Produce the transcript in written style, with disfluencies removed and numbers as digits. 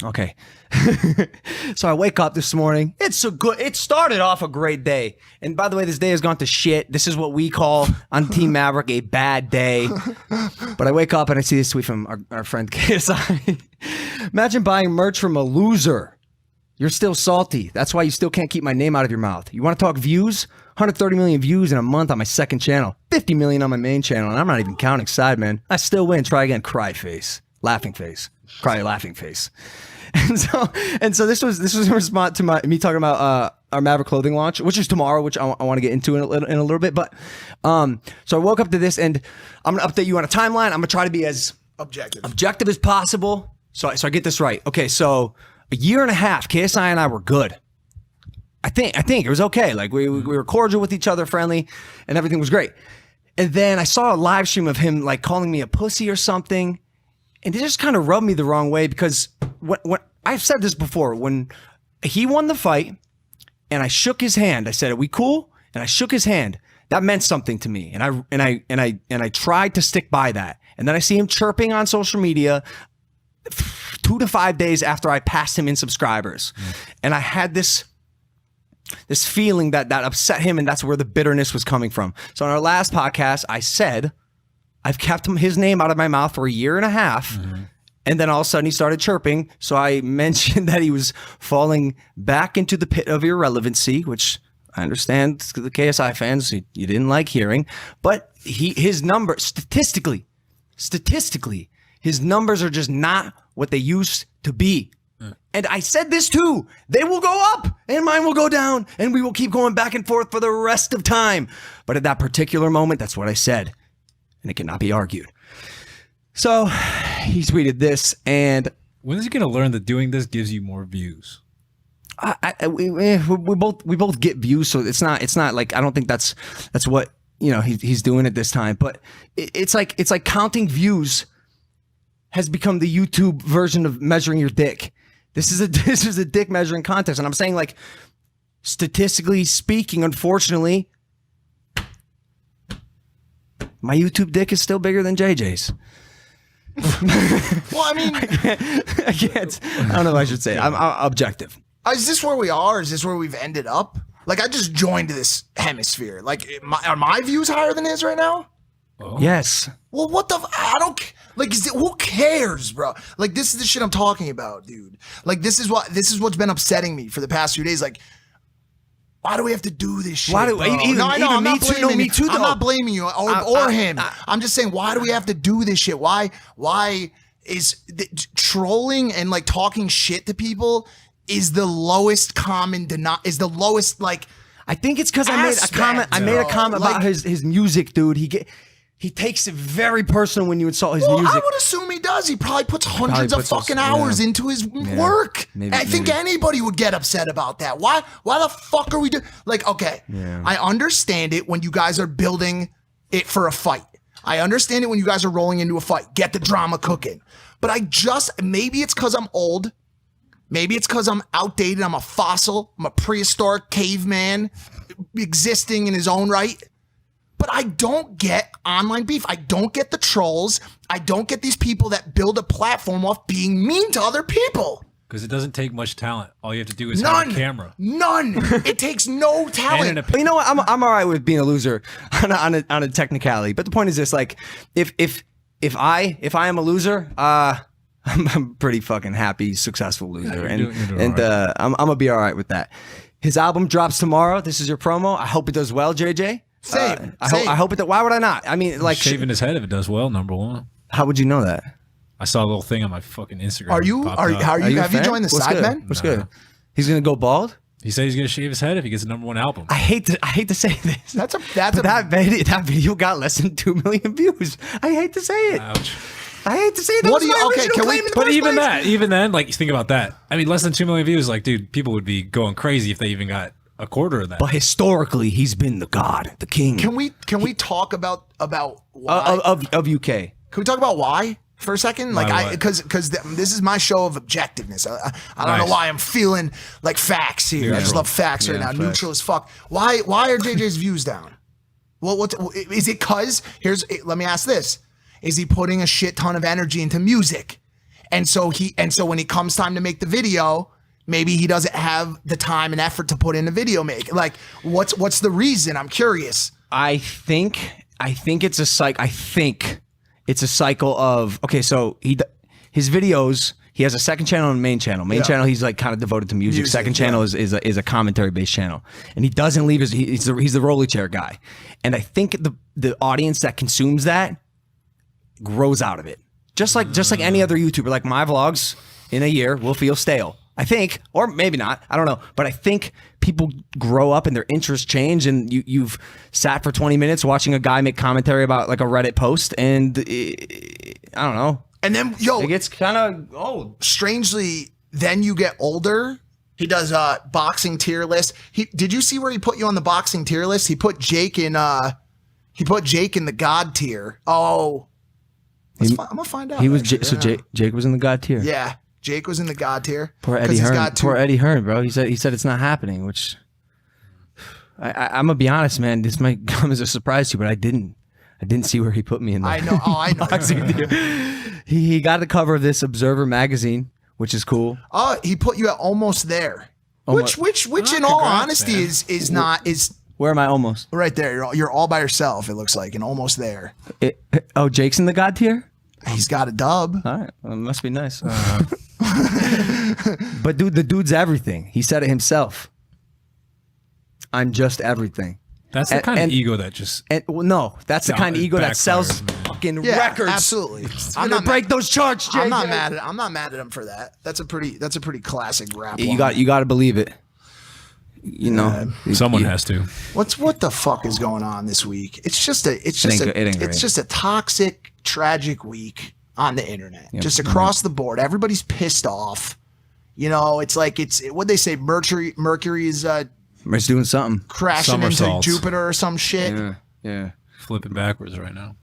Okay. So I wake up this morning. It started off a great day. And by the way, this day has gone to shit. This is what we call on Team Maverick a bad day. But I wake up and I see this tweet from our friend KSI. Imagine buying merch from a loser. You're still salty. That's why you still can't keep my name out of your mouth. You want to talk views? 130 million views in a month on my second channel. 50 million on my main channel. And I'm not even counting side, man. I still win. Try again. Cry face. Laughing face. Cry laughing face. And so this was a response to me talking about our Maverick clothing launch, which is tomorrow, which I want to get into in a little bit. But so I woke up to this, and I'm gonna update you on a timeline. I'm gonna try to be as objective as possible. So I get this right. Okay, so a year and a half, KSI and I were good. I think it was okay. Like we were cordial with each other, friendly, and everything was great. And then I saw a live stream of him like calling me a pussy or something. And it just kind of rubbed me the wrong way because when I've said this before, when he won the fight and I shook his hand, I said, "Are we cool?" And I shook his hand. That meant something to me, and I tried to stick by that. And then I see him chirping on social media 2 to 5 days after I passed him in subscribers, and I had this feeling that upset him, and that's where the bitterness was coming from. So on our last podcast, I said, I've kept his name out of my mouth for a year and a half. And then all of a sudden he started chirping. So I mentioned that he was falling back into the pit of irrelevancy, which I understand the KSI fans, you didn't like hearing. But his numbers, statistically, his numbers are just not what they used to be. And I said this too. They will go up and mine will go down. And we will keep going back and forth for the rest of time. But at that particular moment, that's what I said. And it cannot be argued. So he tweeted this, and when is he going to learn that doing this gives you more views? We both get views, so it's not like I don't think that's what he's doing at this time. But it's like counting views has become the YouTube version of measuring your dick. This is a dick measuring contest, and I'm saying, like, statistically speaking, unfortunately, my YouTube dick is still bigger than JJ's. Well, I mean, I can't. I don't know if I should say it. I'm objective. Is this where we are? Is this where we've ended up? Like, I just joined this hemisphere. Like, are my views higher than his right now? Oh. Yes. Well, what the? I don't like. Who cares, bro? Like, this is the shit I'm talking about, dude. Like, this is what's been upsetting me for the past few days. Like, why do we have to do this shit? Why do no, I know. I'm not blaming me too. I'm not blaming you or him. I'm just saying, why do we have to do this shit? Why is trolling and like talking shit to people is the lowest common is the lowest like? I think it's because I made a comment about his music, dude. He takes it very personal when you insult his music. I would assume he does. He probably puts hundreds of fucking hours into his work. I think anybody would get upset about that. Why the fuck are we doing? Like, okay, I understand it when you guys are building it for a fight. I understand it when you guys are rolling into a fight. Get the drama cooking. But maybe it's because I'm old. Maybe it's because I'm outdated. I'm a fossil. I'm a prehistoric caveman existing in his own right. But I don't get online beef. I don't get the trolls. I don't get these people that build a platform off being mean to other people. Because it doesn't take much talent. All you have to do is have a camera. None. It takes no talent. But you know what? I'm all right with being a loser on a technicality. But the point is this: like, if I am a loser, I'm a pretty fucking happy, successful loser, you're and right. I'm gonna be all right with that. His album drops tomorrow. This is your promo. I hope it does well, JJ. Same. I hope it. Why would I not? I mean, like shaving his head if it does well. Number one. How would you know that? I saw a little thing on my fucking Instagram. Are you? Have you joined the Sidemen? What's good? He's gonna go bald. He said he's gonna shave his head if he gets the #1 album. I hate to say this. That video got less than 2 million views. I hate to say it. Ouch. I hate to say that. But even then, like, you think about that. I mean, less than 2 million views. Like, dude, people would be going crazy if they even got a quarter of that. But historically, he's been the god, the king. Can we talk about why of UK? Can we talk about why for a second? Like, because this is my show of objectiveness. I don't know why I'm feeling like facts here. I just love facts right now. Facts. Neutral as fuck. Why are JJ's views down? Well, what is it? Cause let me ask this: is he putting a shit ton of energy into music? And so when it comes time to make the video, maybe he doesn't have the time and effort to put in a video make. Like, what's the reason? I'm curious. I think it's a cycle. I think it's a cycle of, okay, so his videos, he has a second channel and a main channel. Main channel, he's like kind of devoted to music. Second channel is a commentary based channel, and he doesn't leave he's the rolly chair guy. And I think the audience that consumes that grows out of it, just like any other YouTuber. Like my vlogs in a year will feel stale, I think, or maybe not. I don't know, but I think people grow up and their interests change. And you've sat for 20 minutes watching a guy make commentary about like a Reddit post, and I don't know. And then, it gets kind of old. Strangely, then you get older. He does a boxing tier list. Did you see where he put you on the boxing tier list? He put Jake in the God tier. Oh, I'm gonna find out. He was Jake was in the God tier. Yeah, Jake was in the God tier. Poor Eddie Hearn. Poor Eddie Hearn, bro. He said it's not happening. Which I'm gonna be honest, man. This might come as a surprise to you, but I didn't see where he put me in the I know. Oh, I know. boxing tier. He got the cover of this Observer magazine, which is cool. Oh, he put you at almost there. Which in all honesty is not. Where am I almost? Right there. You're all by yourself, it looks like, and almost there. Jake's in the God tier? He's got a dub. All right. Well, it must be nice. But dude, the dude's everything. He said it himself. I'm just everything. That's the kind of ego that just... no, that's the kind of ego that sells fucking records. Absolutely. I'm gonna break those charts, Jake. I'm not mad at him for that. That's a pretty classic rap. You got to believe it. You know, someone has to. What the fuck is going on this week? It's just a toxic, tragic week on the internet. Yep. Just across the board, everybody's pissed off. You know, it's like what they say. Mercury is it's doing something, crashing into Jupiter or some shit. Yeah. Flipping backwards right now.